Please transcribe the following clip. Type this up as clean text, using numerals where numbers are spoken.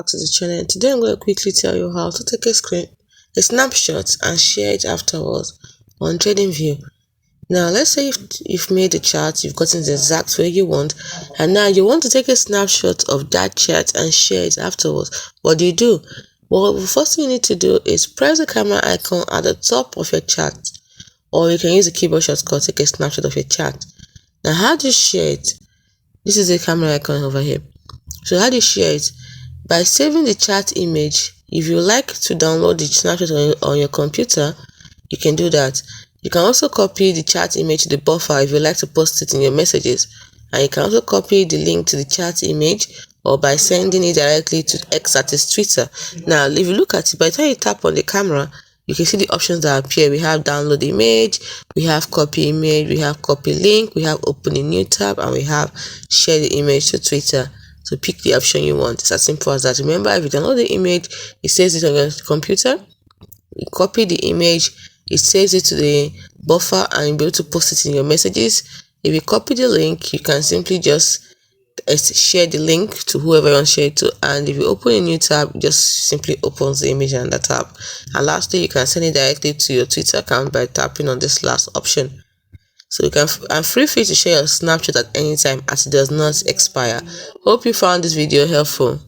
back to the channel. Today I'm going to quickly tell you how to take a snapshot and share it afterwards on Tradingview. Now let's say you've made a chart, you've gotten the exact way you want, and now you want to take a snapshot of that chart and share it afterwards. What do? Well, the first thing you need to do is press the camera icon at the top of your chart, or you can use the keyboard shortcut to take a snapshot of your chart. Now how do you share it? This is the camera icon over here. So how do you share it? By saving the chart image. If you like to download the snapshot on your computer, you can do that. You can also copy the chart image to the buffer if you like to post it in your messages. And you can also copy the link to the chart image or by sending it directly to X, that is Twitter. Now, if you look at it, by the time you tap on the camera, you can see the options that appear. We have download image, we have copy image, we have copy link, we have open a new tab, and we have share the image to Twitter. So pick the option you want. It's as simple as that. Remember, if you download the image, it saves it on your computer. You copy the image, it saves it to the buffer, and you'll be able to post it in your messages. If you copy the link, you can simply just share the link to whoever you want to share it to, and if you open a new tab, it just simply opens the image on the tab. And lastly, you can send it directly to your Twitter account by tapping on this last option. So you can feel free to share your snapshot at any time as it does not expire. Hope you found this video helpful.